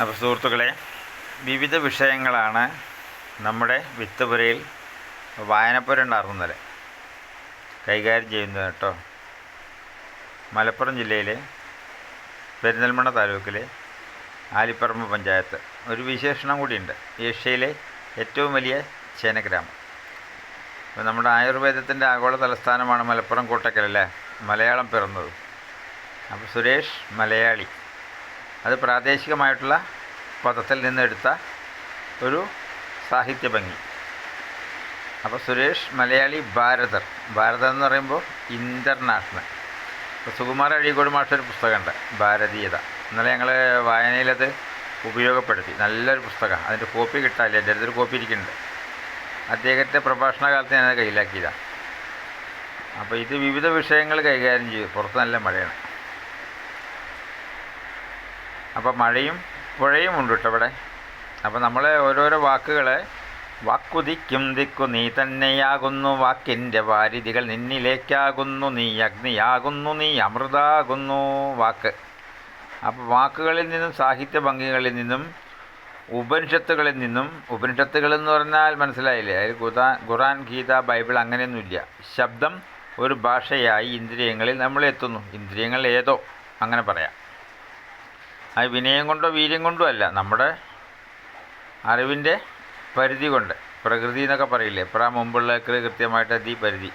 അപ്പോൾ സുഹൃത്തുക്കളെ, വിവിധ വിഷയങ്ങളാണ് നമ്മുടെ വിത്തുപുരയിൽ വായനപ്പുര ഉണ്ടാകുന്നത് കൈകാര്യം ചെയ്യുന്നത് കേട്ടോ. മലപ്പുറം ജില്ലയിലെ പെരിന്തൽമണ്ണ താലൂക്കിലെ ആലിപ്പറമ്പ് പഞ്ചായത്ത് ഒരു വിശേഷണം കൂടിയുണ്ട്. ഏഷ്യയിലെ ഏറ്റവും വലിയ ചേനഗ്രാമം. അപ്പോൾ നമ്മുടെ ആയുർവേദത്തിൻ്റെ ആഗോള തലസ്ഥാനമാണ് മലപ്പുറം കോട്ടക്കലല്ലേ, മലയാളം പിറന്നത്. അപ്പോൾ സുരേഷ് മലയാളി, അത് പ്രാദേശികമായിട്ടുള്ള പദത്തിൽ നിന്നെടുത്ത ഒരു സാഹിത്യ ഭംഗി. അപ്പോൾ സുരേഷ് മലയാളി ഭാരതർ എന്ന് പറയുമ്പോൾ ഇൻ്റർനാഷണൽ. ഇപ്പോൾ സുകുമാർ അഴീക്കോട് മാഷൊരു പുസ്തകമുണ്ട്, ഭാരതീയത. ഇന്നലെ ഞങ്ങൾ വായനയിലത് ഉപയോഗപ്പെടുത്തി. നല്ലൊരു പുസ്തകമാണ്. അതിൻ്റെ കോപ്പി കിട്ടാനില്ല, എൻ്റെ അടുത്തൊരു കോപ്പി ഇരിക്കുന്നുണ്ട്. അദ്ദേഹത്തെ പ്രഭാഷണ കാലത്ത് ഞാനത് കയ്യിലാക്കിയതാണ്. അപ്പോൾ ഇത് വിവിധ വിഷയങ്ങൾ കൈകാര്യം ചെയ്യും. പുറത്ത് നല്ല മഴയാണ്. അപ്പോൾ മഴയും പുഴയും ഉണ്ട് കേട്ടോ ഇവിടെ. അപ്പോൾ നമ്മൾ ഓരോരോ വാക്കുകളെ, വാക്കുതിക്കും ദിക്കു നീ തന്നെയാകുന്നു, വാക്കിൻ്റെ വാരിധികൾ നിന്നിലേക്കാകുന്നു, നീ അഗ്നിയാകുന്നു, നീ അമൃതാകുന്നു. വാക്ക്. അപ്പോൾ വാക്കുകളിൽ നിന്നും സാഹിത്യ ഭംഗികളിൽ നിന്നും ഉപനിഷത്തുകളിൽ നിന്നും, ഉപനിഷത്തുകളെന്ന് പറഞ്ഞാൽ മനസ്സിലായില്ലേ, അതിൽ ഖുർആൻ, ഗീത, ബൈബിൾ അങ്ങനെയൊന്നുമില്ല. ശബ്ദം ഒരു ഭാഷയായി ഇന്ദ്രിയങ്ങളിൽ നമ്മൾ എത്തുന്നു. ഇന്ദ്രിയങ്ങൾ ഏതോ അങ്ങനെ പറയാം. അത് വിനയം കൊണ്ടോ വീര്യം കൊണ്ടോ അല്ല, നമ്മുടെ അറിവിൻ്റെ പരിധി കൊണ്ട്. പ്രകൃതി എന്നൊക്കെ പറയില്ലേ, മുമ്പുള്ള കൃത്യമായിട്ട് പരിധി.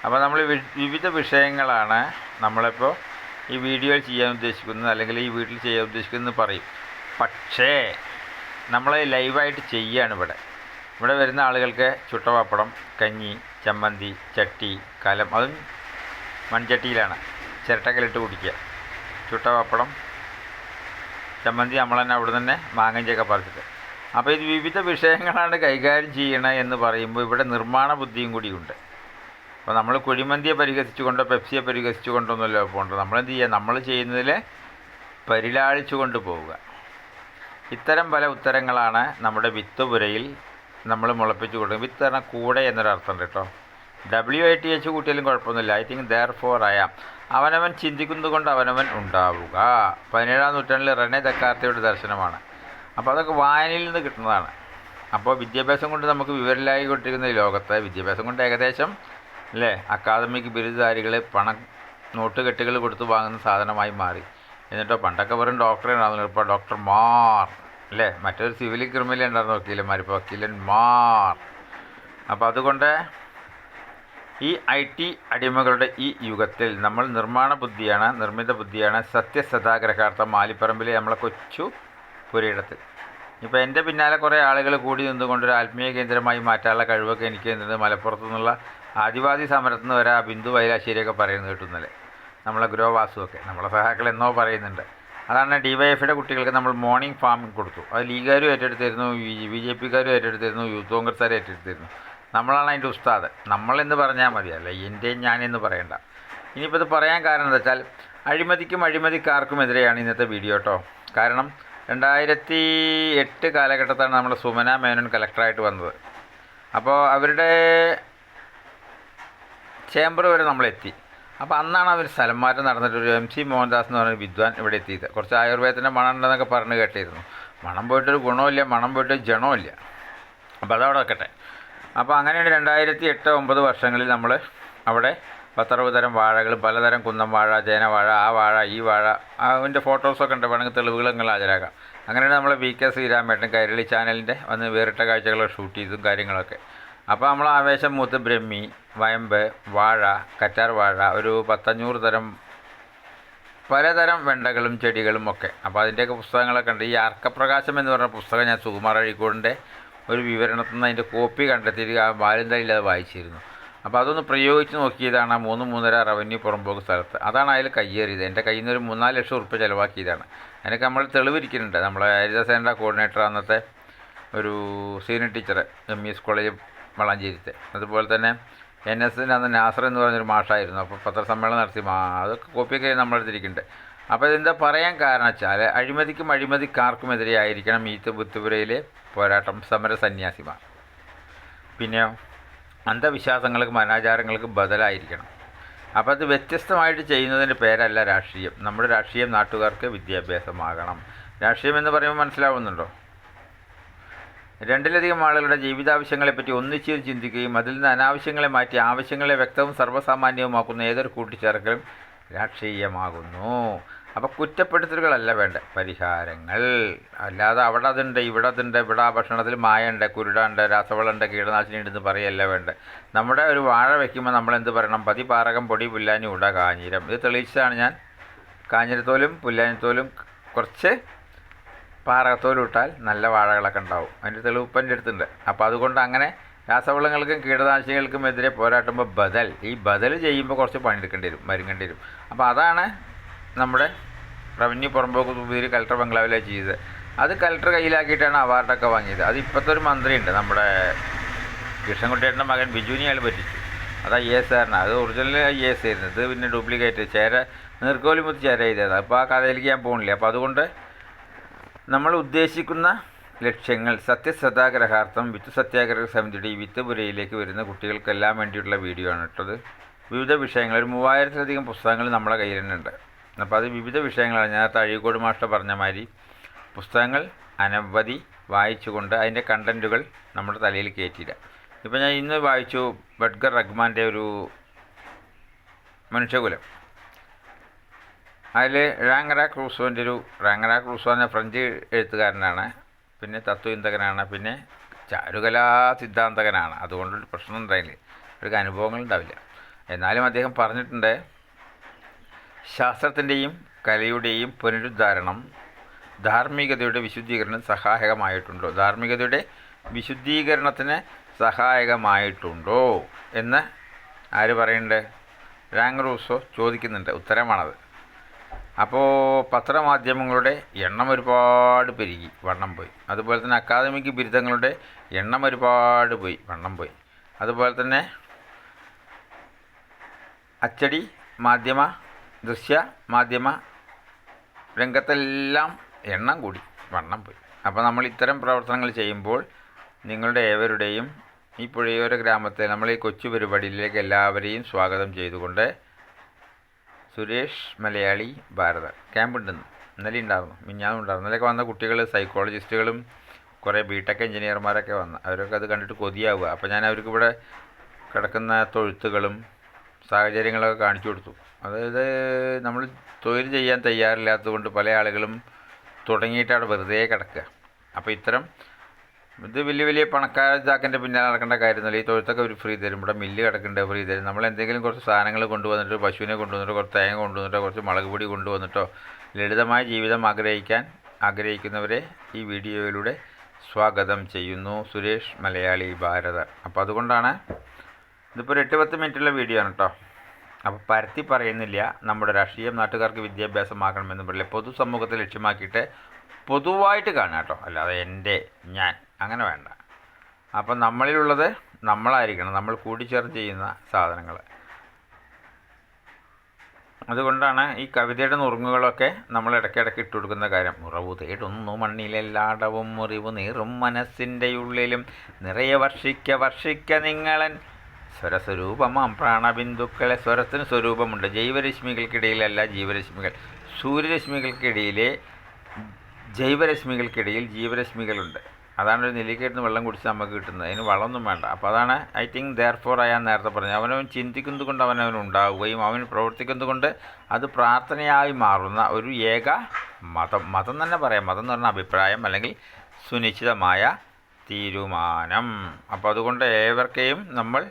അപ്പോൾ നമ്മൾ വിവിധ വിഷയങ്ങളാണ് നമ്മളിപ്പോൾ ഈ വീഡിയോയിൽ ചെയ്യാൻ ഉദ്ദേശിക്കുന്നത്, അല്ലെങ്കിൽ ഈ വീട്ടിൽ ചെയ്യാൻ ഉദ്ദേശിക്കുന്നത് പറയും. പക്ഷേ നമ്മൾ ലൈവായിട്ട് ചെയ്യുകയാണ് ഇവിടെ വരുന്ന ആളുകൾക്ക് ചുട്ടപപ്പടം, കഞ്ഞി, ചമ്മന്തി, ചട്ടി, കലം, അതും മൺചട്ടിയിലാണ് ചിരട്ടക്കലിട്ട് കുടിക്കുക. ചുട്ടപപ്പടം, ചമ്മന്തി നമ്മൾ തന്നെ അവിടെ തന്നെ മാങ്ങഞ്ചയൊക്കെ പറിച്ചിട്ട്. അപ്പോൾ ഇത് വിവിധ വിഷയങ്ങളാണ് കൈകാര്യം ചെയ്യണത് എന്ന് പറയുമ്പോൾ ഇവിടെ നിർമ്മാണ ബുദ്ധിയും കൂടിയുണ്ട്. അപ്പോൾ നമ്മൾ കുഴിമന്തിയെ പരിഹസിച്ചുകൊണ്ടോ പെപ്സിയെ പരിഹസിച്ചുകൊണ്ടൊന്നുമല്ലോ പോകേണ്ടത്. നമ്മളെന്ത് ചെയ്യുക, നമ്മൾ ചെയ്യുന്നതിൽ പരിലാളിച്ചു കൊണ്ട് പോവുക. ഇത്തരം പല ഉത്തരങ്ങളാണ് നമ്മുടെ വിത്തുപുരയിൽ നമ്മൾ മുളപ്പിച്ച് കൊടുക്കും. വിത്ത് പറഞ്ഞാൽ കൂടെ എന്നൊരർത്ഥമുണ്ട് കേട്ടോ. WITH കൂട്ടിയാലും കുഴപ്പമൊന്നുമില്ല. I think therefore I am. അവനവൻ ചിന്തിക്കുന്നത് കൊണ്ട് അവനവൻ ഉണ്ടാവുക. 17-ാം നൂറ്റാണ്ടിൽ റെനെ ദക്കാർത്തയുടെ ദർശനമാണ്. അപ്പോൾ അതൊക്കെ വായനയിൽ നിന്ന് കിട്ടുന്നതാണ്. അപ്പോൾ വിദ്യാഭ്യാസം കൊണ്ട് നമുക്ക് വിവരലായി കൊണ്ടിരിക്കുന്ന ഈ ലോകത്ത്, വിദ്യാഭ്യാസം കൊണ്ട് ഏകദേശം അല്ലേ അക്കാദമിക് ബിരുദധാരികൾ നോട്ടുകെട്ടുകൾ കൊടുത്ത് വാങ്ങുന്ന സാധനമായി മാറി. എന്നിട്ടോ പണ്ടൊക്കെ വെറും ഡോക്ടറാണ്, ഇപ്പോൾ ഡോക്ടർമാർ അല്ലേ. മറ്റൊരു സിവിൽ ക്രിമിനൽ ഉണ്ടായിരുന്നു, വക്കീലന്മാർ, ഇപ്പോൾ വക്കീലന്മാർ. അപ്പോൾ അതുകൊണ്ട് ഈ IT അടിമകളുടെ ഈ യുഗത്തിൽ നമ്മൾ നിർമ്മാണ ബുദ്ധിയാണ്, നിർമ്മിത ബുദ്ധിയാണ്, സത്യസദാഗ്രഹാർത്ഥം ആലിപ്പറമ്പിലെ നമ്മളെ കൊച്ചു പുരയിടത്തിൽ. ഇപ്പോൾ എൻ്റെ പിന്നാലെ കുറേ ആളുകൾ കൂടി നിന്നുകൊണ്ടൊരു ആത്മീയ കേന്ദ്രമായി മാറ്റാനുള്ള കഴിവൊക്കെ എനിക്ക് തരുന്നത് മലപ്പുറത്തു നിന്നുള്ള ആദിവാസി സമരത്തിൽ നിന്ന് വരെ ബിന്ദു വൈലാശ്ശേരിയൊക്കെ പറയുന്നത് കിട്ടുന്നല്ലേ, നമ്മളെ ഗ്രോവാസുമൊക്കെ നമ്മളെ സഹാക്കൾ എന്നോ പറയുന്നുണ്ട്. അതാണ് DYFയുടെ കുട്ടികൾക്ക് നമ്മൾ മോർണിംഗ് ഫാമിംഗ് കൊടുത്തു. അത് ലീഗുകാരും ഏറ്റെടുത്തിരുന്നു, BJPക്കാരും ഏറ്റെടുത്തിരുന്നു, യൂത്ത് കോൺഗ്രസ്സുകാരും ഏറ്റെടുത്തിരുന്നു. നമ്മളാണ് അതിൻ്റെ ഉസ്താദ്. നമ്മളെന്ന് പറഞ്ഞാൽ മതിയല്ല, എൻ്റെയും ഞാനെന്ന് പറയണ്ട. ഇനിയിപ്പോൾ ഇത് പറയാൻ കാരണം എന്താ വെച്ചാൽ അഴിമതിക്കും അഴിമതിക്കാർക്കുമെതിരെയാണ് ഇന്നത്തെ വീഡിയോ കേട്ടോ. കാരണം 2008 കാലഘട്ടത്താണ് നമ്മുടെ സുമന മേനോൻ കലക്ടറായിട്ട് വന്നത്. അപ്പോൾ അവരുടെ ചേംബർ വരെ നമ്മളെത്തി. അപ്പോൾ അന്നാണ് അവർ സ്ഥലം മാറ്റം നടന്നിട്ട് ഒരു MC മോഹൻദാസ് എന്ന് പറഞ്ഞൊരു വിദ്വാൻ ഇവിടെ എത്തിയത്. കുറച്ച് ആയുർവേദത്തിൻ്റെ മണം ഉണ്ടെന്നൊക്കെ പറഞ്ഞ് കേട്ടിരുന്നു. മണം പോയിട്ടൊരു ഗുണമില്ല, മണം പോയിട്ട് ജണമില്ല. അപ്പോൾ അതവിടെ വെക്കട്ടെ. അപ്പോൾ അങ്ങനെയാണ് 2008-9 വർഷങ്ങളിൽ നമ്മൾ അവിടെ 10-60 തരം വാഴകൾ, പലതരം കുന്നം വാഴ, ചേനവാഴ, ആ വാഴ, ഈ വാഴ, അതിൻ്റെ ഫോട്ടോസൊക്കെ ഉണ്ട്, വേണമെങ്കിൽ തെളിവുകൾ നിങ്ങൾ ഹാജരാക്കാം. അങ്ങനെയാണ് നമ്മൾ VK ശ്രീരാമേട്ടൻ കൈരളി ചാനലിൻ്റെ വന്ന് വേറിട്ട കാഴ്ചകളൊക്കെ ഷൂട്ട് ചെയ്തും കാര്യങ്ങളൊക്കെ. അപ്പോൾ നമ്മൾ ആവേശം മൂത്ത് ബ്രഹ്മി, വയമ്പ്, വാഴ, കറ്റാർ വാഴ, ഒരു 10-500 തരം പലതരം വെണ്ടകളും ചെടികളും ഒക്കെ. അപ്പോൾ അതിൻ്റെയൊക്കെ പുസ്തകങ്ങളൊക്കെ ഉണ്ട്. ഈ അർക്കപ്രകാശം എന്ന് പറഞ്ഞ പുസ്തകം ഞാൻ സുകുമാർ അഴീക്കോടിൻ്റെ ഒരു വിവരണത്തിൽ നിന്ന് അതിൻ്റെ കോപ്പി കണ്ടെത്തിയിട്ട് ആ ബാലന്തയിൽ അത് വായിച്ചിരുന്നു. അപ്പോൾ അതൊന്ന് പ്രയോഗിച്ച് നോക്കിയതാണ്. 3-3.5 റവന്യൂ പുറമ്പോക്ക് സ്ഥലത്ത്. അതാണ് അതിൽ കയ്യേറിയത്. എൻ്റെ കയ്യിൽ നിന്ന് ഒരു 3-4 ലക്ഷം ഉറുപ്പ്യ ചിലവാക്കിയതാണ്. അതിനൊക്കെ നമ്മൾ തെളിവിരിക്കുന്നുണ്ട്. നമ്മളെ ഹരിതസേനയുടെ കോർഡിനേറ്റർ അന്നത്തെ ഒരു സീനിയർ ടീച്ചർ MES കോളേജ് വളാഞ്ചേരിത്തെ. അതുപോലെ തന്നെ NSൻ്റെ അന്ന് നാസർ എന്ന് പറഞ്ഞൊരു മാഷായിരുന്നു. അപ്പോൾ പത്രസമ്മേളനം നടത്തി അതൊക്കെ കോപ്പിയൊക്കെ നമ്മളെടുത്തിരിക്കുന്നുണ്ട്. അപ്പോൾ ഇതെന്താ പറയാൻ കാരണം വെച്ചാൽ അഴിമതിക്കും അഴിമതിക്കാർക്കുമെതിരെ ആയിരിക്കണം ഈ വിത്തുപുരയിലെ പോരാട്ടം, സമര സന്യാസിമാർ. പിന്നെയോ അന്ധവിശ്വാസങ്ങൾക്കും അനാചാരങ്ങൾക്കും ബദലായിരിക്കണം. അപ്പോൾ അത് വ്യത്യസ്തമായിട്ട് ചെയ്യുന്നതിൻ്റെ പേരല്ല രാഷ്ട്രീയം. നമ്മുടെ രാഷ്ട്രീയം നാട്ടുകാർക്ക് വിദ്യാഭ്യാസമാകണം. രാഷ്ട്രീയം എന്ന് പറയുമ്പോൾ മനസ്സിലാവുന്നുണ്ടോ? രണ്ടിലധികം ആളുകളുടെ ജീവിതാവശ്യങ്ങളെപ്പറ്റി ഒന്നിച്ച് ചിന്തിക്കുകയും അതിൽ നിന്ന് അനാവശ്യങ്ങളെ മാറ്റി ആവശ്യങ്ങളെ വ്യക്തവും സർവ്വസാമാന്യവുമാക്കുന്ന ഏതൊരു കൂട്ടിച്ചേർക്കലും രാഷ്ട്രീയമാകുന്നു. അപ്പോൾ കുറ്റപ്പെടുത്തലുകളല്ല വേണ്ട, പരിഹാരങ്ങൾ. അല്ലാതെ അവിടെ അതുണ്ട്, ഇവിടെ അതുണ്ട്, ഇവിടെ ആ ഭക്ഷണത്തിൽ മായുണ്ട്, കുരുടുണ്ട്, രാസവളമുണ്ട്, കീടനാശിനി ഉണ്ടെന്ന് പറയല്ല വേണ്ട. നമ്മുടെ ഒരു വാഴ വയ്ക്കുമ്പോൾ നമ്മളെന്ത് പറയണം? പതി പാറകം പൊടി പുല്ലാനി ഉട കാഞ്ഞിരം. ഇത് തെളിയിച്ചതാണ് ഞാൻ. കാഞ്ഞിരത്തോലും പുല്ലാനിത്തോലും കുറച്ച് പാറകത്തോലും ഇട്ടാൽ നല്ല വാഴകളൊക്കെ ഉണ്ടാവും. അതിൻ്റെ തെളിവിപ്പൻ്റെ അടുത്തുണ്ട്. അപ്പോൾ അതുകൊണ്ട് അങ്ങനെ രാസവളങ്ങൾക്കും കീടനാശിനികൾക്കും എതിരെ പോരാട്ടുമ്പോൾ ഈ ബദൽ ചെയ്യുമ്പോൾ കുറച്ച് പണിയെടുക്കേണ്ടി വരും, മരുങ്ങേണ്ടി വരും. അപ്പോൾ അതാണ് നമ്മുടെ റവന്യൂ പുറമ്പോക്ക് പുതിയ കലക്ടർ ബംഗ്ലാവിലാണ് ചെയ്തത്. അത് കലക്ടർ കയ്യിലാക്കിയിട്ടാണ് അവാർഡൊക്കെ വാങ്ങിയത്. അത് ഇപ്പോഴത്തെ ഒരു മന്ത്രിയുണ്ട്, നമ്മുടെ കൃഷ്ണൻകുട്ടിയുടെ മകൻ ബിജുവിനെ അയാൾ പറ്റിച്ചു. അത് IAS കാരനാണ്. അത് ഒറിജിനൽ IAS ആയിരുന്നു. ഇത് പിന്നെ ഡ്യൂപ്ലിക്കേറ്റ് നീർക്കോലിമുത്ത് ചേര ചെയ്തത്. അപ്പോൾ ആ കഥയിലേക്ക് ഞാൻ പോകുന്നില്ല. അപ്പോൾ അതുകൊണ്ട് നമ്മൾ ഉദ്ദേശിക്കുന്ന ലക്ഷ്യങ്ങൾ സത്യസത്യാഗ്രഹാർത്ഥം വിത്ത് സത്യാഗ്രഹ സമിതിയുടെ ഈ വിത്തുപുരയിലേക്ക് വരുന്ന കുട്ടികൾക്കെല്ലാം വേണ്ടിയിട്ടുള്ള വീഡിയോ ആണ് ഇട്ടത്. വിവിധ വിഷയങ്ങൾ, ഒരു 3000-ലധികം പുസ്തകങ്ങൾ നമ്മളെ കയ്യിൽ തന്നെ ഉണ്ട്. അപ്പോൾ അത് വിവിധ വിഷയങ്ങളാണ്. ഞാൻ അഴീക്കോട് മാസ്റ്റർ പറഞ്ഞ മാതിരി പുസ്തകങ്ങൾ അനവധി വായിച്ചുകൊണ്ട് അതിൻ്റെ കണ്ടൻറ്റുകൾ നമ്മുടെ തലയിൽ കയറ്റിയില്ല. ഇപ്പോൾ ഞാൻ ഇന്ന് വായിച്ചു ബഡ്ഗർ റഹ്മാൻ്റെ ഒരു മനുഷ്യകുലം. അതിൽ റാംഗ്രാക്രൂസോ എന്ന ഫ്രഞ്ച് എഴുത്തുകാരനാണ്, പിന്നെ തത്വചിന്തകനാണ്, പിന്നെ ചാരുകലാ സിദ്ധാന്തകനാണ്. അതുകൊണ്ടൊരു പ്രശ്നം ഉണ്ടായില്ല, അവർക്ക് അനുഭവങ്ങളുണ്ടാവില്ല. എന്നാലും അദ്ദേഹം പറഞ്ഞിട്ടുണ്ട്, ശാസ്ത്രത്തിൻ്റെയും കലയുടെയും പുനരുദ്ധാരണം ധാർമ്മികതയുടെ വിശുദ്ധീകരണത്തിന് സഹായകമായിട്ടുണ്ടോ, ധാർമ്മികതയുടെ വിശുദ്ധീകരണത്തിന് സഹായകമായിട്ടുണ്ടോ എന്ന് ആര് പറയുന്നുണ്ട്? റാംഗ്രാക്രൂസോ ചോദിക്കുന്നുണ്ട്. ഉത്തരമാണത്. അപ്പോൾ പത്രമാധ്യമങ്ങളുടെ എണ്ണം ഒരുപാട് പെരുകി, വണ്ണം പോയി. അതുപോലെ തന്നെ അക്കാദമിക് ബിരുദങ്ങളുടെ എണ്ണം ഒരുപാട് പോയി, വണ്ണം പോയി. അതുപോലെ തന്നെ അച്ചടി മാധ്യമ, ദൃശ്യ മാധ്യമ രംഗത്തെല്ലാം എണ്ണം കൂടി, വണ്ണം പോയി. അപ്പോൾ നമ്മൾ ഇത്തരം പ്രവർത്തനങ്ങൾ ചെയ്യുമ്പോൾ നിങ്ങളുടെ ഏവരുടെയും ഈ പുഴയോര ഗ്രാമത്തെ നമ്മൾ ഈ കൊച്ചു പരിപാടിയിലേക്ക് എല്ലാവരെയും സ്വാഗതം ചെയ്തുകൊണ്ട് സുരേഷ് മലയാളി ഭാരത ക്യാമ്പുണ്ടെന്ന് ഇന്നലെ ഉണ്ടായിരുന്നു, മിഞ്ഞാന്നും ഉണ്ടായിരുന്നു. ഇന്നലെയൊക്കെ വന്ന കുട്ടികൾ സൈക്കോളജിസ്റ്റുകളും കുറേ BTech എഞ്ചിനീയർമാരൊക്കെ വന്നു. അവരൊക്കെ അത് കണ്ടിട്ട് കൊതിയാവുക. അപ്പോൾ ഞാൻ അവർക്ക് ഇവിടെ കിടക്കുന്ന തൊഴുത്തുകളും സാഹചര്യങ്ങളൊക്കെ കാണിച്ചു കൊടുത്തു. അതായത് നമ്മൾ തൊഴിൽ ചെയ്യാൻ തയ്യാറില്ലാത്തതുകൊണ്ട് പല ആളുകളും തുടങ്ങിയിട്ട് അവിടെ വെറുതെ കിടക്കുക. അപ്പോൾ ഇത്തരം ഇത് വലിയ വലിയ പണക്കാരൻ്റെ പിന്നാലെ നടക്കേണ്ട കാര്യമൊന്നുമില്ല. ഈ തൊഴുത്തൊക്കെ ഒരു ഫ്രീ തരും, ഇവിടെ മില്ല് കിടക്കേണ്ട ഫ്രീ തരും. നമ്മൾ എന്തെങ്കിലും കുറച്ച് സാധനങ്ങൾ കൊണ്ടുവന്നിട്ട്, പശുവിനെ കൊണ്ടുവന്നിട്ടോ, കുറച്ച് തേങ്ങ കൊണ്ടുവന്നിട്ടോ, കുറച്ച് മുളക് പൊടി കൊണ്ടുവന്നിട്ടോ ലളിതമായ ജീവിതം ആഗ്രഹിക്കുന്നവരെ ഈ വീഡിയോയിലൂടെ സ്വാഗതം ചെയ്യുന്നു. സുരേഷ് മലയാളി ഭാരത. അപ്പോൾ അതുകൊണ്ടാണ് ഇതിപ്പോൾ ഒരു 8-10 മിനിറ്റുള്ള വീഡിയോ ആണ് കേട്ടോ. അപ്പോൾ പരത്തി പറയുന്നില്ല. നമ്മുടെ രാഷ്ട്രീയം നാട്ടുകാർക്ക് വിദ്യാഭ്യാസമാക്കണമെന്ന് പറയില്ല, പൊതുസമൂഹത്തെ ലക്ഷ്യമാക്കിയിട്ട് പൊതുവായിട്ട് കാണുക കേട്ടോ. അല്ലാതെ ഞാൻ അങ്ങനെ വേണ്ട. അപ്പം നമ്മളിലുള്ളത് നമ്മളായിരിക്കണം, നമ്മൾ കൂടിച്ചേർന്ന് ചെയ്യുന്ന സാധനങ്ങൾ. അതുകൊണ്ടാണ് ഈ കവിതയുടെ നുറുങ്ങുകളൊക്കെ നമ്മൾ ഇടയ്ക്കിടയ്ക്ക് ഇട്ട് കൊടുക്കുന്ന കാര്യം. ഉറവു തേടുന്നു മണ്ണിലെല്ലാടവും മുറിവ് നീറും മനസ്സിൻ്റെ ഉള്ളിലും നിറയെ വർഷിക്ക നിങ്ങളൻ സ്വരസ്വരൂപമാം പ്രാണബിന്ദുക്കളെ. സ്വരത്തിന് സ്വരൂപമുണ്ട്. ജൈവരശ്മികൾക്കിടയിലല്ല ജീവരശ്മികൾ. സൂര്യരശ്മികൾക്കിടയിലെ ജൈവരശ്മികൾക്കിടയിൽ ജീവരശ്മികളുണ്ട്. അതാണ് ഒരു നെല്ലിക്കയിടുന്ന് വെള്ളം കുടിച്ച് നമുക്ക് കിട്ടുന്നത്. അതിന് വളമൊന്നും വേണ്ട. അപ്പോൾ അതാണ് ഐ തിങ്ക് ദെയർഫോർ ഞാൻ നേരത്തെ പറഞ്ഞു. അവനവൻ ചിന്തിക്കുന്നത് കൊണ്ട് അവനുണ്ടാവുകയും അവൻ പ്രവർത്തിക്കുന്നത് കൊണ്ട് അത് പ്രാർത്ഥനയായി മാറുന്ന ഒരു ഏക മതം തന്നെ പറയാം. മതം എന്ന് പറഞ്ഞാൽ അഭിപ്രായം അല്ലെങ്കിൽ സുനിശ്ചിതമായ തീരുമാനം. അപ്പോൾ അതുകൊണ്ട് ഏവർക്കെയും നമ്മൾ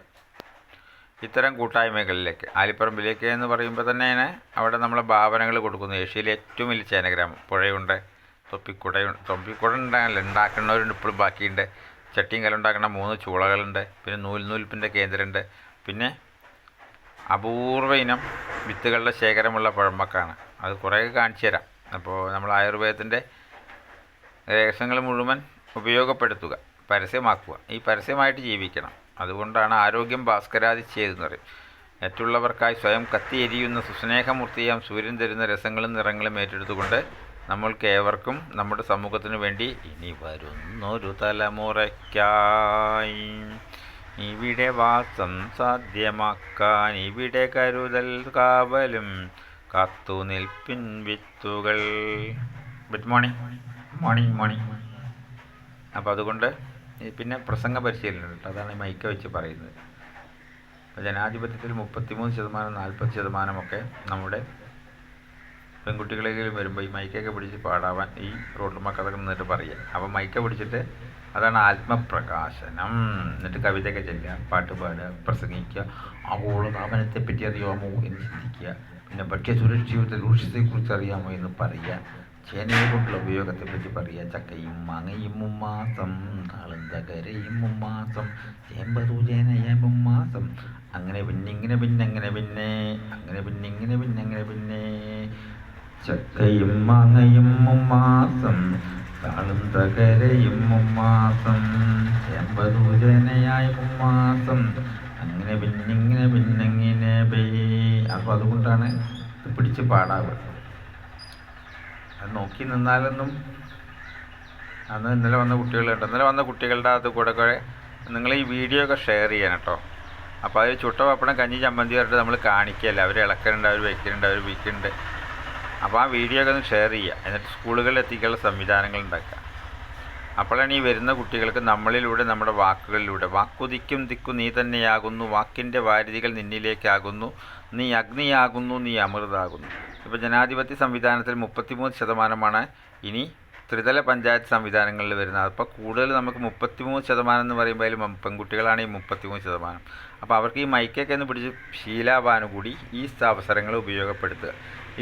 ഇത്തരം കൂട്ടായ്മകളിലേക്ക്, ആലിപ്പറമ്പിലേക്ക് എന്ന് പറയുമ്പോൾ തന്നെയാണ് അവിടെ നമ്മളെ ഭാവനകൾ കൊടുക്കുന്നത്. ഏഷ്യയിലെ ഏറ്റവും വലിയ ചേനഗ്രാമം. പുഴയുണ്ട്, തൊപ്പിക്കുട ഉണ്ടാക്കുന്നവരുണ്ട്, ഇപ്പോഴും ബാക്കിയുണ്ട്. ചട്ടിയും കലം ഉണ്ടാക്കുന്ന 3 ചൂളകളുണ്ട്. പിന്നെ നൂൽപ്പിൻ്റെ കേന്ദ്രമുണ്ട്. പിന്നെ അപൂർവ ഇനം വിത്തുകളുടെ ശേഖരമുള്ള പഴമക്കാണ്. അത് കുറേ കാണിച്ചു തരാം. അപ്പോൾ നമ്മൾ ആയുർവേദത്തിൻ്റെ രഹസ്യങ്ങൾ മുഴുവൻ ഉപയോഗപ്പെടുത്തുക, പരസ്യമാക്കുക. ഈ പരസ്യമായിട്ട് ജീവിക്കണം. അതുകൊണ്ടാണ് ആരോഗ്യം ഭാസ്കരാദിച്ചതെന്ന് പറയും. മറ്റുള്ളവർക്കായി സ്വയം കത്തിയെരിയുന്ന സുസ്നേഹമൂർത്തിയാം സൂര്യൻ തരുന്ന രസങ്ങളും നിറങ്ങളും ഏറ്റെടുത്തുകൊണ്ട് നമ്മൾക്ക് ഏവർക്കും നമ്മുടെ സമൂഹത്തിനു വേണ്ടി ഇനി വരുന്നൊരു തലമുറയ്ക്കായി ഇവിടെ വാസം സാധ്യമാക്കാൻ ഇവിടെ കരുതൽ കാവലും കാത്തു നിൽപ്പിൻ വിത്തുകൾ. Good morning morning morning. അപ്പോൾ അതുകൊണ്ട് പിന്നെ പ്രസംഗ പരിശീലനം കേട്ടോ, അതാണ് മൈക്ക വെച്ച് പറയുന്നത്. അപ്പോൾ ജനാധിപത്യത്തിൽ 33%, 40%ഒക്കെ നമ്മുടെ പെൺകുട്ടികളെങ്കിലും വരുമ്പോൾ ഈ മൈക്കൊക്കെ പിടിച്ച് പാടാവാൻ ഈ റോഡ് മക്കളൊക്കെ നിന്നിട്ട് പറയുക. അപ്പോൾ മൈക്ക പിടിച്ചിട്ട് അതാണ് ആത്മപ്രകാശനം. എന്നിട്ട് കവിതയൊക്കെ ചെല്ലുക, പാട്ട് പാടുക, പ്രസംഗിക്കുക, ആഗോളതാപനത്തെ പറ്റി അറിയാമോ എന്ന് ചിന്തിക്കുക, പിന്നെ ഭക്ഷ്യസുരക്ഷയുടെ ദൂഷ്യത്തെക്കുറിച്ച് അറിയാമോ എന്ന് പറയുക, ചേനയെ കൊണ്ടുള്ള ഉപയോഗത്തെപ്പറ്റി പറയുക, ചക്കയും മാങ്ങയും മുമ്മാസം, താളും തകരയും മുമ്മാസം, ചേമ്പതു ചേനയ മുമ്മാസം, അങ്ങനെ പിന്നെ ഇങ്ങനെ പിന്നെ അങ്ങനെ പിന്നെ അങ്ങനെ പിന്നെ ഇങ്ങനെ പിന്നെ അങ്ങനെ പിന്നെ ചക്കയും മാങ്ങയും മുമ്മാസം, താളും തകരയും മുമ്മാസം, ചേമ്പതു ചേനയായ മുമ്മാസം, അങ്ങനെ പിന്നിങ്ങനെ പിന്നെങ്ങനെ പേ. അപ്പോൾ അതുകൊണ്ടാണ് പിടിച്ച് പാടാവ്. അത് നോക്കി നിന്നാലൊന്നും അന്ന് ഇന്നലെ വന്ന കുട്ടികളുണ്ട്. ഇന്നലെ വന്ന കുട്ടികളുടെ അത് കൂടെ നിങ്ങൾ ഈ വീഡിയോ ഒക്കെ ഷെയർ ചെയ്യണം കേട്ടോ. അപ്പോൾ അതിൽ ചുട്ട പപ്പടം കഞ്ഞി ചമ്മന്തി പറഞ്ഞിട്ട് നമ്മൾ കാണിക്കുകയല്ല, അവർ ഇളക്കലുണ്ട്, അവർ വയ്ക്കുന്നുണ്ട്, അവർ വിൽക്കുന്നുണ്ട്. അപ്പോൾ ആ വീഡിയോ ഒക്കെ ഒന്ന് ഷെയർ ചെയ്യുക, എന്നിട്ട് സ്കൂളുകളിൽ എത്തിക്കാനുള്ള സംവിധാനങ്ങൾ ഉണ്ടാക്കുക. അപ്പോഴാണ് ഈ വരുന്ന കുട്ടികൾക്ക് നമ്മളിലൂടെ, നമ്മുടെ വാക്കുകളിലൂടെ, വാക്കുതിക്കും ദിക്കു നീ തന്നെയാകുന്നു, വാക്കിൻ്റെ വാരിധികൾ നിന്നിലേക്കാകുന്നു, നീ അഗ്നിയാകുന്നു, നീ അമൃതാകുന്നു. ഇപ്പോൾ ജനാധിപത്യ സംവിധാനത്തിൽ 33% ഇനി ത്രിതല പഞ്ചായത്ത് സംവിധാനങ്ങളിൽ വരുന്നത്. അപ്പോൾ കൂടുതൽ നമുക്ക് 33% എന്ന് പറയുമ്പോൾ അതിൽ പെൺകുട്ടികളാണ് ഈ 33%. അപ്പോൾ അവർക്ക് ഈ മൈക്കൊക്കെ ഒന്ന് പിടിച്ച് ശീലാവാനും കൂടി ഈ അവസരങ്ങൾ ഉപയോഗപ്പെടുത്തുക.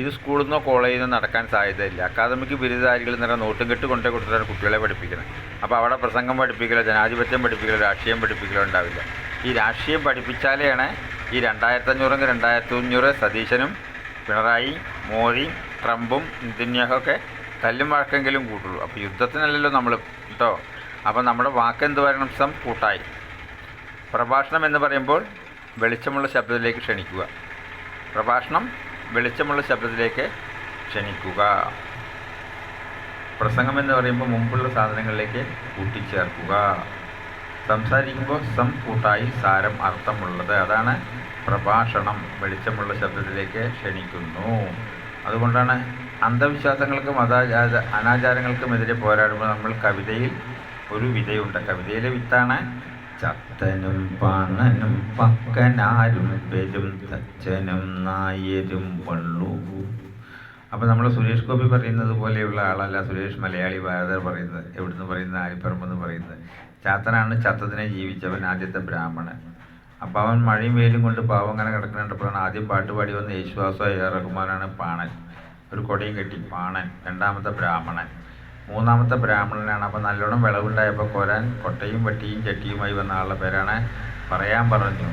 ഇത് സ്കൂളിൽ നിന്നോ കോളേജിൽ നിന്നോ നടക്കാൻ സാധ്യതയില്ല. അക്കാദമിക് ബിരുദധാരികൾ എന്ന് പറഞ്ഞാൽ നോട്ടും കെട്ട് കൊണ്ടേ കൊടുത്തിട്ടാണ് കുട്ടികളെ പഠിപ്പിക്കുന്നത്. അപ്പോൾ അവിടെ പ്രസംഗം പഠിപ്പിക്കലോ ജനാധിപത്യം പഠിപ്പിക്കലോ രാഷ്ട്രീയം പഠിപ്പിക്കലോ ഉണ്ടാവില്ല. ഈ രാഷ്ട്രീയം പഠിപ്പിച്ചാലെയാണ് ഈ 2500 2500 സതീശനും പിണറായി, മോദി, ട്രംപും നെതന്യാഹുവൊക്കെ തല്ലും വഴക്കെങ്കിലും കൂട്ടുള്ളൂ. അപ്പോൾ യുദ്ധത്തിനല്ലല്ലോ നമ്മൾ കേട്ടോ. അപ്പോൾ നമ്മുടെ വാക്കെന്ത് പറയണം? കൂട്ടായി. പ്രഭാഷണം എന്ന് പറയുമ്പോൾ വെളിച്ചമുള്ള ശബ്ദത്തിലേക്ക് ക്ഷണിക്കുക. പ്രഭാഷണം വെളിച്ചമുള്ള ശബ്ദത്തിലേക്ക് ക്ഷണിക്കുക. പ്രസംഗം എന്ന് പറയുമ്പോൾ മുമ്പുള്ള സാധനങ്ങളിലേക്ക് കൂട്ടിച്ചേർക്കുക. സംസാരിക്കുമ്പോൾ കൂട്ടായി, സാരം, അർത്ഥമുള്ളത്, അതാണ് പ്രഭാഷണം. വെളിച്ചമുള്ള ശബ്ദത്തിലേക്ക് ക്ഷണിക്കുന്നു. അതുകൊണ്ടാണ് അന്ധവിശ്വാസങ്ങൾക്കും അനാചാരങ്ങൾക്കുമെതിരെ പോരാടുമ്പോൾ നമ്മൾ കവിതയിൽ ഒരു വിതയുണ്ട്. കവിതയിലെ വിത്താണ് ചത്തനും പണനും പക്കനാരും പെരും തച്ചനും നായരും വള്ളൂ. അപ്പോൾ നമ്മൾ സുരേഷ് ഗോപി പറയുന്നത് പോലെയുള്ള ആളല്ല സുരേഷ് മലയാളി ഭാരതർ പറയുന്നത്. എവിടുന്ന് പറയുന്നത്? ആലിപ്പറമ്പെന്ന് പറയുന്നത്. ചാത്തനാണ് ചത്തതിനെ ജീവിച്ചവൻ, ആദ്യത്തെ ബ്രാഹ്മണൻ. അപ്പോൾ അവൻ മഴയും വെയിലും കൊണ്ട് പാവം അങ്ങനെ കിടക്കുന്നുണ്ടപ്പോഴാണ് ആദ്യം പാട്ട് പാടി വന്ന യേശുദാസോ AR റഹ്മാനാണ് പാണൻ. ഒരു കൊടയും കെട്ടി പാണൻ. രണ്ടാമത്തെ ബ്രാഹ്മണൻ. മൂന്നാമത്തെ ബ്രാഹ്മണനാണ്. അപ്പോൾ നല്ലോണം വിളവുണ്ടായപ്പോൾ കൊരാൻ കൊട്ടയും വട്ടിയും ചട്ടിയുമായി വന്ന ആളുടെ പേരാണ് പറയാൻ പറഞ്ഞു.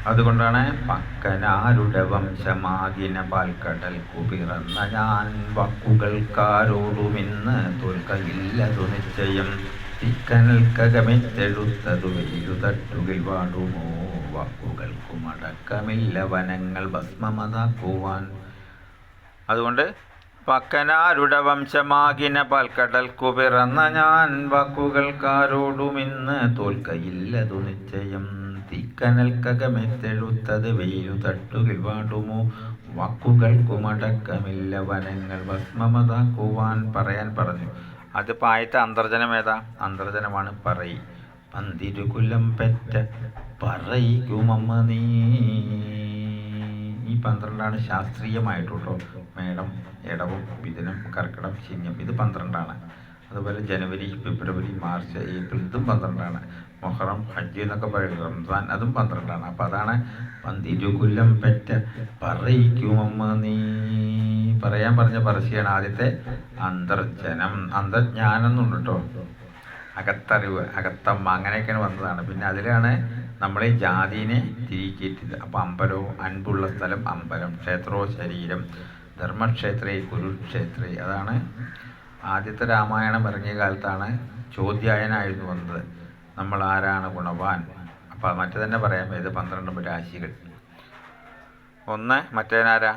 അതുകൊണ്ടാണ് പക്കനാരുടെ വംശമാകിന പാൽക്കടൽ കുപിറന്ന ഞാൻ വാക്കുകൾക്കാരോടുമിന്ന് തോൽക്കയില്ലതു നിശ്ചയം തിക്കനൽക്കകമെത്തെടുത്തതു വെയിലു തട്ടുകിൽ വാടുമോ വാക്കുകൾക്കും അടക്കമില്ല വനങ്ങൾ ഭസ്മമതാക്കുവാൻ. അതുകൊണ്ട് പക്കനാരുടെ വംശമാകിന പാൽക്കടൽ കുപിറന്ന ഞാൻ വാക്കുകൾക്കാരോടുമിന്ന് തോൽക്കയില്ലതു നിശ്ചയം തീക്കനൽക്കകമെത്തെടുത്തത് വെയിലു തട്ടുകിൽ വാടുമോ വാക്കുകൾക്കുമടക്കമില്ല വനങ്ങൾ ഭസ്മമതാക്കുവാൻ. പറയാൻ പറഞ്ഞു. അതിപ്പോൾ ആദ്യത്തെ അന്തർജനം ഏതാ? അന്തർജനമാണ് പറയി. പന്തിരുകുലം പെറ്റ പറയിക്കുമമ്മ നീ. ഈ 12 ശാസ്ത്രീയമായിട്ടുള്ളൂ. മേടം, ഇടവം, മിഥുനം, കർക്കിടകം, ചിങ്ങം ഇത് 12. അതുപോലെ ജനുവരി, ഫെബ്രുവരി, മാർച്ച്, ഏപ്രിൽ ഇതും 12. മൊഹറം, ഹജ്ജ് എന്നൊക്കെ പറയുന്നത്, റംസാൻ അതും 12. അപ്പോൾ അതാണ് പന്തിരുകുലം പെറ്റ പറയിക്കുമമ്മ നീ. പറയാൻ പറഞ്ഞ പറശ്ശിയാണ് ആദ്യത്തെ അന്തർജനം. അന്തർജ്ഞാനം എന്നുണ്ട് കേട്ടോ. അകത്തറിവ്, അകത്തമ്മ അങ്ങനെയൊക്കെയാണ് വന്നതാണ്. പിന്നെ അതിലാണ് നമ്മളെ ജാതിനെ തിരികേറ്റത്. അപ്പോൾ അമ്പലവും അൻപുള്ള സ്ഥലം അമ്പലം, ക്ഷേത്രോ ശരീരം, ധർമ്മക്ഷേത്രേ കുരുക്ഷേത്രേ. അതാണ് ആദ്യത്തെ രാമായണം ഇറങ്ങിയ കാലത്താണ് ചോദ്യായനായിരുന്നു വന്നത്. നമ്മൾ ആരാണ് ഗുണവാൻ? അപ്പോൾ മറ്റു തന്നെ പറയാം. ഏത് 12 രാശികൾ. ഒന്ന് മറ്റേനാരാ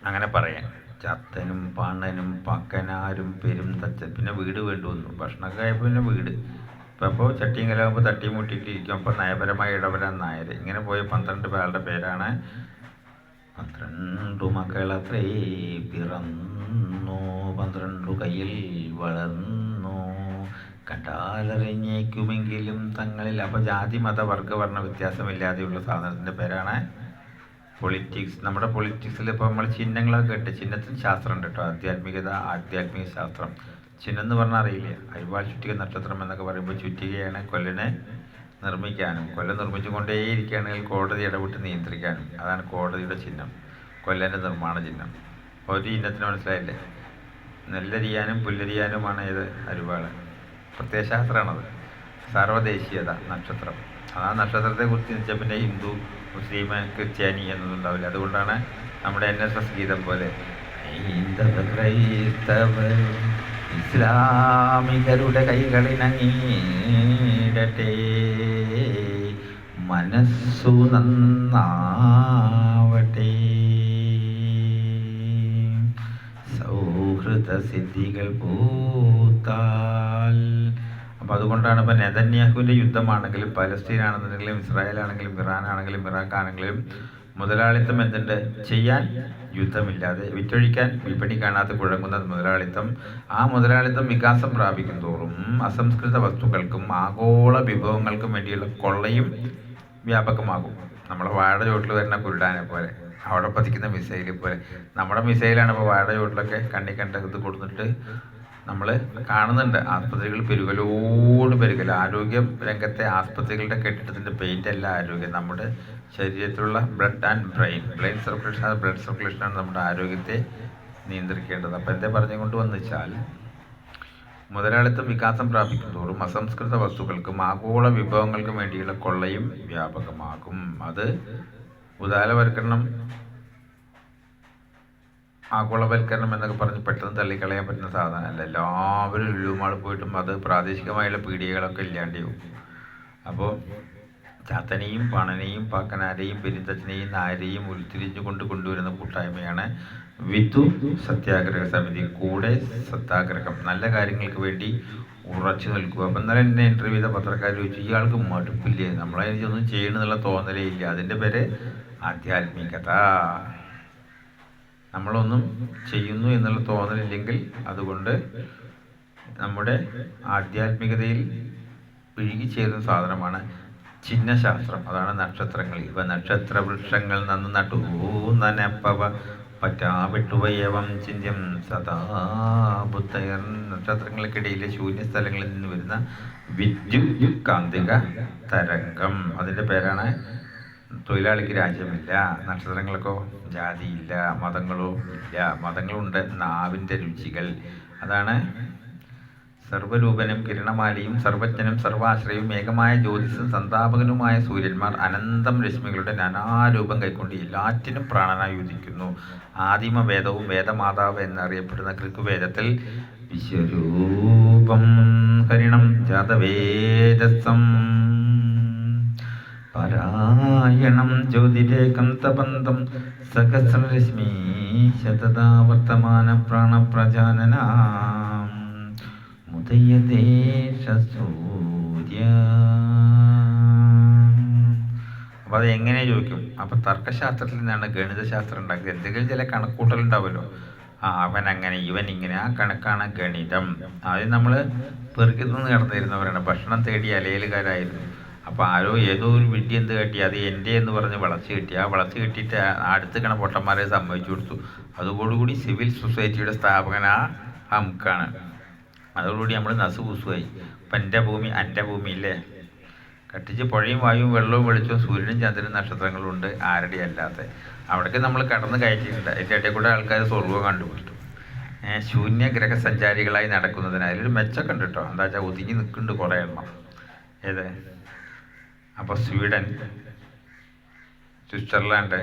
അങ്ങനെ പറയാൻ. ചത്തനും പണനും പക്കനാരും പെരും തച്ചൻ. പിന്നെ വീട് വേണ്ടി വന്നു. ഭക്ഷണമൊക്കെ ആയപ്പോൾ പിന്നെ വീട്. അപ്പോൾ ചട്ടിയും കലാകുമ്പോൾ തട്ടിയും മുട്ടിയിട്ടിരിക്കും. അപ്പോൾ നയപരമായി ഇടപെടാൻ നായർ. ഇങ്ങനെ പോയ 12 പേരുടെ പേരാണ്. 12 മക്കളത്രേ പിറന്നു, 12 കയ്യിൽ വളർന്നു, കണ്ടാലറിഞ്ഞേക്കുമെങ്കിലും തങ്ങളിൽ. അപ്പോൾ ജാതി മത വർഗവർണ്ണ വ്യത്യാസമില്ലാതെയുള്ള സാധനത്തിൻ്റെ പേരാണ് പൊളിറ്റിക്സ്. നമ്മുടെ പൊളിറ്റിക്സിൽ ഇപ്പോൾ നമ്മൾ ചിഹ്നങ്ങളൊക്കെ ഇട്ട്, ചിഹ്നത്തിന് ശാസ്ത്രം ഉണ്ട് കേട്ടോ. ആധ്യാത്മിക ശാസ്ത്രം. ചിഹ്നം എന്ന് പറഞ്ഞാൽ അറിയില്ലേ? അരിവാൾ ചുറ്റിക നക്ഷത്രം എന്നൊക്കെ പറയുമ്പോൾ ചുറ്റികയാണ് കൊല്ലനെ നിർമ്മിക്കാനും, കൊല്ലം നിർമ്മിച്ചുകൊണ്ടേയിരിക്കുകയാണെങ്കിൽ കോടതി ഇടപെട്ട് നിയന്ത്രിക്കാനും. അതാണ് കോടതിയുടെ ചിഹ്നം, കൊല്ലൻ്റെ നിർമ്മാണ ചിഹ്നം. ഒരു ചിഹ്നത്തിന് മനസ്സിലായില്ലേ? നെല്ലരിയാനും പുല്ലരിയാനുമാണ് ഇത് അരിവാൾ. പ്രത്യയശാസ്ത്രമാണത്. സർവ്വദേശീയത നക്ഷത്രം. ആ നക്ഷത്രത്തെ കുറിച്ച് വെച്ചാൽ പിന്നെ ഹിന്ദു, മുസ്ലിം, ക്രിസ്ത്യാനി എന്നൊന്നുണ്ടാവില്ല. അതുകൊണ്ടാണ് നമ്മുടെ NSS ഗീതം പോലെ ഹൈന്ദവ ക്രൈസ്തവർ ഇസ്ലാമികരുടെ കൈകളിനങ്ങീടട്ടെ, മനസ്സു നന്നാവട്ടെ, സൗഹൃദ സിദ്ധികൾ പൂത്താൽ. അപ്പോൾ അതുകൊണ്ടാണ് ഇപ്പോൾ നെതന്യാഹുവിൻ്റെ യുദ്ധമാണെങ്കിലും, പലസ്തീനാണെന്നുണ്ടെങ്കിലും, ഇസ്രായേലാണെങ്കിലും, ഇറാനാണെങ്കിലും, ഇറാഖാണെങ്കിലും മുതലാളിത്തം എന്തുണ്ട് ചെയ്യാൻ? യുദ്ധമില്ലാതെ വിറ്റൊഴിക്കാൻ വിപണി കാണാതെ കുഴങ്ങുന്ന മുതലാളിത്തം. ആ മുതലാളിത്തം വികാസം പ്രാപിക്കും തോറും അസംസ്കൃത വസ്തുക്കൾക്കും ആഗോള വിഭവങ്ങൾക്കും വേണ്ടിയുള്ള കൊള്ളയും വ്യാപകമാകും. നമ്മളെ വാഴ ചോട്ടിൽ വരുന്ന കുരുടാനെ പോലെ, അവിടെ പതിക്കുന്ന മിസൈൽ പോലെ. നമ്മുടെ മിസൈലാണ് ഇപ്പോൾ വാഴ ചോട്ടിലൊക്കെ കണ്ണി കണ്ട ഇത് കൊടുത്തിട്ട് നമ്മൾ കാണുന്നുണ്ട്. ആസ്പത്രികൾ പെരുകൽ. ആരോഗ്യം രംഗത്തെ ആസ്പത്രികളുടെ കെട്ടിടത്തിൻ്റെ പെയിൻ്റല്ല ആരോഗ്യം. നമ്മുടെ ശരീരത്തിലുള്ള blood and brain circulation, blood സർക്കുലേഷനാണ് നമ്മുടെ ആരോഗ്യത്തെ നിയന്ത്രിക്കേണ്ടത്. അപ്പോൾ എന്താ പറഞ്ഞുകൊണ്ട് വന്നു വെച്ചാൽ, മുതലാളിത്തം വികാസം പ്രാപിക്കും തോറും അസംസ്കൃത വസ്തുക്കൾക്കും ആഗോള വിഭവങ്ങൾക്കും വേണ്ടിയുള്ള കൊള്ളയും വ്യാപകമാകും. അത് ഉദാരവൽക്കരണം, ആഗോളവൽക്കരണം എന്നൊക്കെ പറഞ്ഞ് പെട്ടെന്ന് തള്ളിക്കളയാൻ പറ്റുന്ന സാധനമല്ല. എല്ലാവരും ലുലുമാൾ പോയിട്ടും അത് പ്രാദേശികമായുള്ള പീടികകളൊക്കെ ഇല്ലാണ്ടാവും. അപ്പോൾ ചാത്തനെയും പണനെയും പാക്കനാരെയും പെരുന്തച്ഛനെയും നായരെയും ഉരുത്തിരിഞ്ഞു കൊണ്ടുവരുന്ന കൂട്ടായ്മയാണ് വിധു സത്യാഗ്രഹ സമിതി. കൂടെ സത്യാഗ്രഹം. നല്ല കാര്യങ്ങൾക്ക് വേണ്ടി ഉറച്ചു നിൽക്കുക. അപ്പം ഇന്നലെ എന്നെ ഇൻ്റർവ്യൂ ചെയ്ത പത്രക്കാർ ചോദിച്ചു, ഇയാൾക്ക് മടുപ്പില്ലേ, നമ്മളതിനൊന്നും ചെയ്യണമെന്നുള്ള തോന്നലേ ഇല്ല. അതിൻ്റെ പേര് ആധ്യാത്മികത. നമ്മളൊന്നും ചെയ്യുന്നു എന്നുള്ള തോന്നലില്ലെങ്കിൽ അതുകൊണ്ട് നമ്മുടെ ആധ്യാത്മികതയിൽ ഒഴുകിച്ചേരുന്ന സാധനമാണ് ചിഹ്നശാസ്ത്രം. അതാണ് നക്ഷത്രങ്ങൾ. ഇവ നക്ഷത്ര വൃക്ഷങ്ങൾ നന്ന് നട്ടു നനപ്പവ പറ്റാവിട്ടുവയവം ചിന്യം സദാ ബുദ്ധയർ. നക്ഷത്രങ്ങൾക്കിടയിലെ ശൂന്യസ്ഥലങ്ങളിൽ നിന്ന് വരുന്ന വിദ്യുത് കാന്തിക തരംഗം. അതിൻ്റെ പേരാണ് തൊഴിലാളിക്ക് രാജ്യമില്ല, നക്ഷത്രങ്ങൾക്കോ ജാതിയില്ല, മതങ്ങളോ ഇല്ല. മതങ്ങളുണ്ട്, നാവിൻ്റെ രുചികൾ. അതാണ് സർവരൂപനും കിരണമാലിയും സർവജ്ഞനും സർവാശ്രയവും ഏകമായ ജ്യോതിസും സന്താപകനുമായ സൂര്യന്മാർ അനന്തം രശ്മികളുടെ നാനാരൂപം കൈക്കൊണ്ട് എല്ലാറ്റിനും പ്രാണനായി ഉദിക്കുന്നു. ആദിമവേദവും വേദമാതാവ് എന്നറിയപ്പെടുന്ന ഋഗ്വേദത്തിൽ വിശ്വരൂപം ഹരിണം ജാതവേദസം പാരായണം ജ്യോതിരേകം തപന്തം സഹസ്രരശ്മി ശതദാ വർത്തമാന പ്രാണപ്രജാനന മുദയദേശ സൂര്യ. അപ്പോൾ അത് എങ്ങനെ ചോദിക്കും? അപ്പോൾ തർക്കശാസ്ത്രത്തിൽ നിന്നാണ് ഗണിതശാസ്ത്രം ഉണ്ടാക്കിയത്. എന്തെങ്കിലും ചില കണക്കൂട്ടലുണ്ടാവുമല്ലോ. അവൻ അങ്ങനെ ഇവൻ ഇങ്ങനെ, ആ കണക്കാണ് ഗണിതം. ആദ്യം നമ്മൾ പെറുക്കി നിന്ന് കിടന്നിരുന്നവരാണ്, ഭക്ഷണം തേടി അലയലുകാരായിരുന്നു. അപ്പോൾ ആരോ ഏതോ ഒരു വിഡ്ഢി എന്ത് കെട്ടി, അത് എൻ്റെ എന്ന് പറഞ്ഞ് വളച്ച് കിട്ടി. ആ വളച്ച് കിട്ടിയിട്ട് അടുത്ത് കണ പൊട്ടന്മാരെ സമ്മതിച്ചു കൊടുത്തു. അതോടുകൂടി സിവിൽ സൊസൈറ്റിയുടെ സ്ഥാപകൻ ആ ഹംക്കാണ്. അതോടുകൂടി നമ്മൾ നസുപുസുമായി. ഇപ്പം എൻ്റെ ഭൂമി എൻ്റെ ഭൂമിയില്ലേ. കട്ടിച്ച് പുഴയും വായുവും വെള്ളവും വെളിച്ചവും സൂര്യനും ചന്ദ്രനും നക്ഷത്രങ്ങളും ഉണ്ട്, ആരുടെ അല്ലാത്ത. അവിടേക്ക് നമ്മൾ കടന്ന് കയറ്റിയിട്ടുണ്ട്. അതിൻ്റെ ഇടയിൽ കൂടെ ആൾക്കാർ സ്വർഗവും കണ്ടുപിടിച്ചു. ശൂന്യഗ്രഹ സഞ്ചാരികളായി നടക്കുന്നതിന് അതിലൊരു മെച്ചമൊക്കെ ഉണ്ട് കേട്ടോ. എന്താ വെച്ചാൽ ഒതുങ്ങി നിൽക്കുന്നുണ്ട് കുറേ എണ്ണം. ഏത്? അപ്പോൾ സ്വീഡൻ, സ്വിറ്റ്സർലാൻഡ്,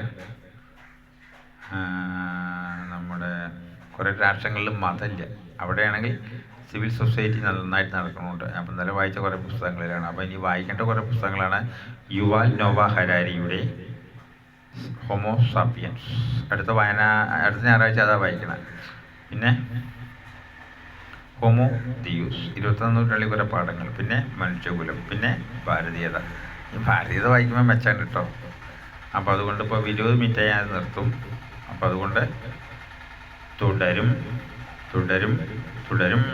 നമ്മുടെ കുറേ രാഷ്ട്രങ്ങളിലും മതമില്ല. അവിടെയാണെങ്കിൽ സിവിൽ സൊസൈറ്റി നന്നായിട്ട് നടക്കുന്നുണ്ട്. അപ്പം ഇന്നലെ വായിച്ച കുറേ പുസ്തകങ്ങളിലാണ്. അപ്പോൾ ഇനി വായിക്കേണ്ട കുറേ പുസ്തകങ്ങളാണ് യുവാൽ നോവ ഹരാരിയുടെ ഹോമോ സാപ്പിയൻസ്. അടുത്ത ഞായറാഴ്ച അതാ വായിക്കണം. പിന്നെ ഹോമോ ദിയൂസ്, 21 നൂറ്റാണ്ടിൽ കുറേ പാഠങ്ങൾ, പിന്നെ മനുഷ്യകുലം, പിന്നെ ഭാരതീയത. ഈ ഭാരതീയത വായിക്കുമ്പോൾ മെച്ചാണ് കേട്ടോ. അപ്പോൾ അതുകൊണ്ട് ഇപ്പോൾ 20 മിനിറ്റ് ഞാൻ നിർത്തും. അപ്പോൾ അതുകൊണ്ട് തുടരും തുടരും തുടരും.